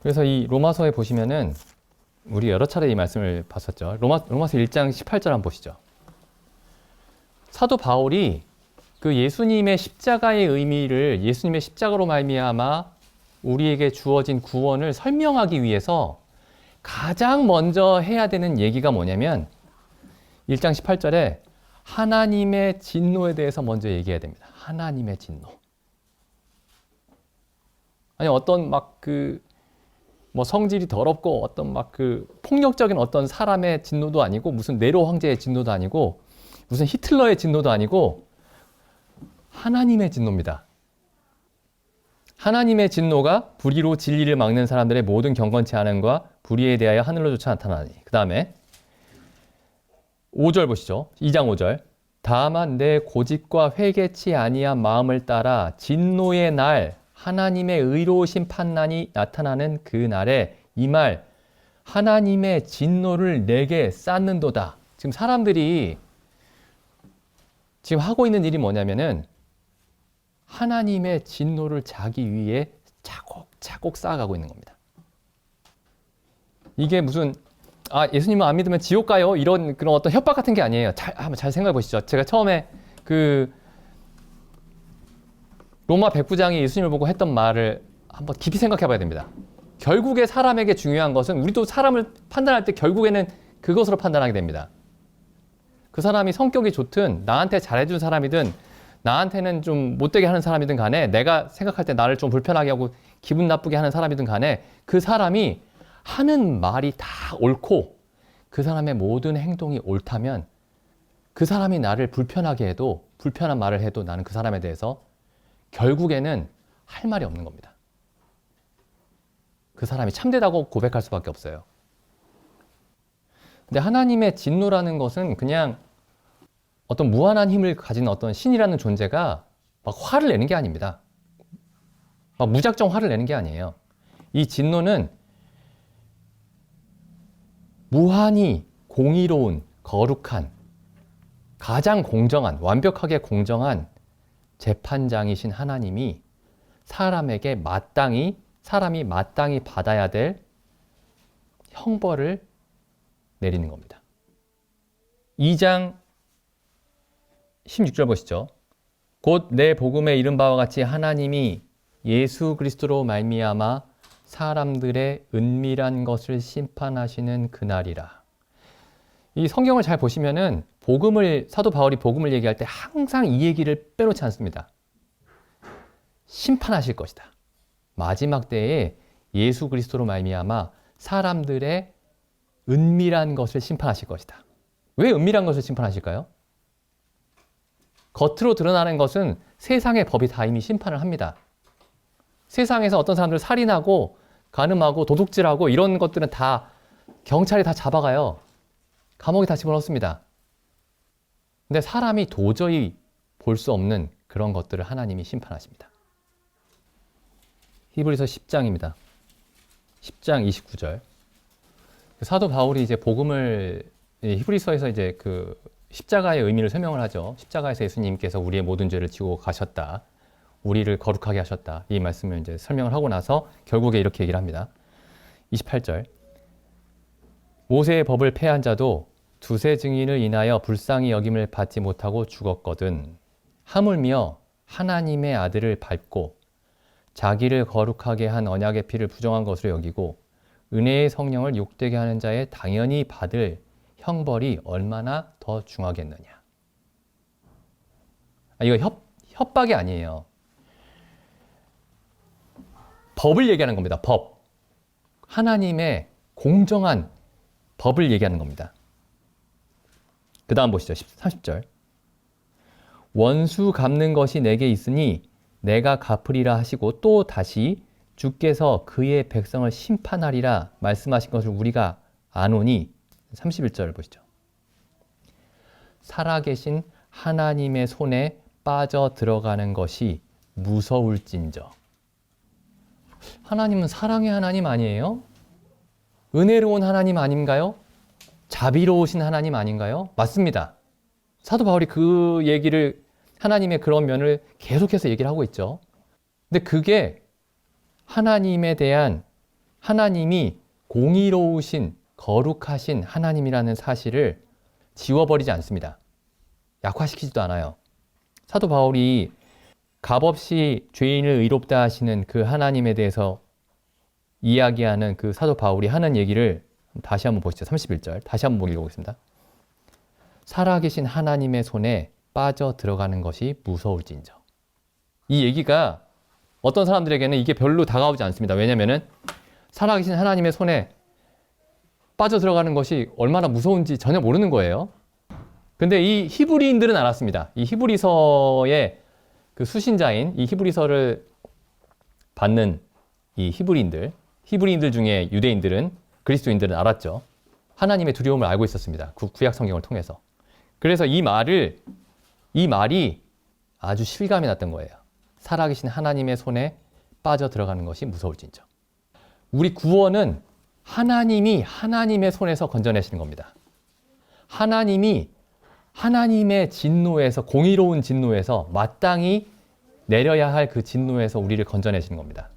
그래서 이 로마서에 보시면은 우리 여러 차례 이 말씀을 봤었죠. 로마서 1장 18절 한번 보시죠. 사도 바울이 그 예수님의 십자가의 의미를 예수님의 십자가로 말미암아 우리에게 주어진 구원을 설명하기 위해서 가장 먼저 해야 되는 얘기가 뭐냐면 1장 18절에 하나님의 진노에 대해서 먼저 얘기해야 됩니다. 하나님의 진노. 아니 어떤 뭐 성질이 더럽고 어떤 폭력적인 어떤 사람의 진노도 아니고 무슨 네로 황제의 진노도 아니고 무슨 히틀러의 진노도 아니고 하나님의 진노입니다. 하나님의 진노가 불의로 진리를 막는 사람들의 모든 경건치 않음과 불의에 대하여 하늘로조차 나타나니. 그 다음에 5절 보시죠. 2장 5절. 다만 내 고집과 회개치 아니한 마음을 따라 진노의 날 하나님의 의로우신 판단이 나타나는 그 날에 이 말 하나님의 진노를 내게 쌓는도다. 지금 사람들이 지금 하고 있는 일이 뭐냐면은 하나님의 진노를 자기 위에 차곡차곡 쌓아가고 있는 겁니다. 이게 무슨 예수님을 안 믿으면 지옥 가요 이런 그런 어떤 협박 같은 게 아니에요. 한번 잘 생각해 보시죠. 제가 처음에 로마 백부장이 예수님을 보고 했던 말을 한번 깊이 생각해 봐야 됩니다. 결국에 사람에게 중요한 것은 우리도 사람을 판단할 때 결국에는 그것으로 판단하게 됩니다. 그 사람이 성격이 좋든 나한테 잘해준 사람이든 나한테는 좀 못되게 하는 사람이든 간에 내가 생각할 때 나를 좀 불편하게 하고 기분 나쁘게 하는 사람이든 간에 그 사람이 하는 말이 다 옳고 그 사람의 모든 행동이 옳다면 그 사람이 나를 불편하게 해도 불편한 말을 해도 나는 그 사람에 대해서 결국에는 할 말이 없는 겁니다. 그 사람이 참되다고 고백할 수밖에 없어요. 근데 하나님의 진노라는 것은 그냥 어떤 무한한 힘을 가진 어떤 신이라는 존재가 막 화를 내는 게 아닙니다. 막 무작정 화를 내는 게 아니에요. 이 진노는 무한히 공의로운, 거룩한, 가장 공정한, 완벽하게 공정한 재판장이신 하나님이 사람이 마땅히 받아야 될 형벌을 내리는 겁니다. 2장 16절 보시죠. 곧 내 복음에 이른 바와 같이 하나님이 예수 그리스도로 말미암아 사람들의 은밀한 것을 심판하시는 그날이라. 이 성경을 잘 보시면은 사도 바울이 복음을 얘기할 때 항상 이 얘기를 빼놓지 않습니다. 심판하실 것이다. 마지막 때에 예수 그리스도로 말미암아 사람들의 은밀한 것을 심판하실 것이다. 왜 은밀한 것을 심판하실까요? 겉으로 드러나는 것은 세상의 법이 다 이미 심판을 합니다. 세상에서 어떤 사람들 살인하고 간음하고 도둑질하고 이런 것들은 다 경찰이 다 잡아가요. 감옥에 다 집어넣습니다. 근데 사람이 도저히 볼 수 없는 그런 것들을 하나님이 심판하십니다. 히브리서 10장입니다. 10장 29절. 사도 바울이 이제 히브리서에서 이제 십자가의 의미를 설명을 하죠. 십자가에서 예수님께서 우리의 모든 죄를 지고 가셨다. 우리를 거룩하게 하셨다. 이 말씀을 이제 설명을 하고 나서 결국에 이렇게 얘기를 합니다. 28절. 모세의 법을 폐한 자도 두세 증인을 인하여 불쌍히 여김을 받지 못하고 죽었거든. 하물며 하나님의 아들을 밟고 자기를 거룩하게 한 언약의 피를 부정한 것으로 여기고 은혜의 성령을 욕되게 하는 자의 당연히 받을 형벌이 얼마나 더 중하겠느냐. 이거 협박이 아니에요. 법을 얘기하는 겁니다. 법. 하나님의 공정한 법을 얘기하는 겁니다. 그 다음 보시죠. 30절. 원수 갚는 것이 내게 있으니 내가 갚으리라 하시고 또 다시 주께서 그의 백성을 심판하리라 말씀하신 것을 우리가 아노니 31절을 보시죠. 살아계신 하나님의 손에 빠져 들어가는 것이 무서울진저. 하나님은 사랑의 하나님 아니에요? 은혜로운 하나님 아닌가요? 자비로우신 하나님 아닌가요? 맞습니다. 사도 바울이 하나님의 그런 면을 계속해서 얘기를 하고 있죠. 근데 그게 하나님에 대한 하나님이 공의로우신 거룩하신 하나님이라는 사실을 지워버리지 않습니다. 약화시키지도 않아요. 사도 바울이 값없이 죄인을 의롭다 하시는 그 하나님에 대해서 이야기하는 그 사도 바울이 하는 얘기를 다시 한번 보시죠. 31절 다시 한번 읽어보겠습니다. 살아계신 하나님의 손에 빠져 들어가는 것이 무서울진저. 이 얘기가 어떤 사람들에게는 이게 별로 다가오지 않습니다. 왜냐면은 살아계신 하나님의 손에 빠져 들어가는 것이 얼마나 무서운지 전혀 모르는 거예요. 근데 이 히브리인들은 알았습니다. 이 히브리서의 그 수신자인 이 히브리서를 받는 이 히브리인들 중에 유대인들은, 그리스도인들은 알았죠. 하나님의 두려움을 알고 있었습니다. 구약 성경을 통해서. 그래서 이 말이 아주 실감이 났던 거예요. 살아계신 하나님의 손에 빠져 들어가는 것이 무서울진저. 우리 구원은 하나님이 하나님의 손에서 건져내시는 겁니다. 하나님이 하나님의 진노에서, 공의로운 진노에서, 마땅히 내려야 할 그 진노에서 우리를 건져내시는 겁니다.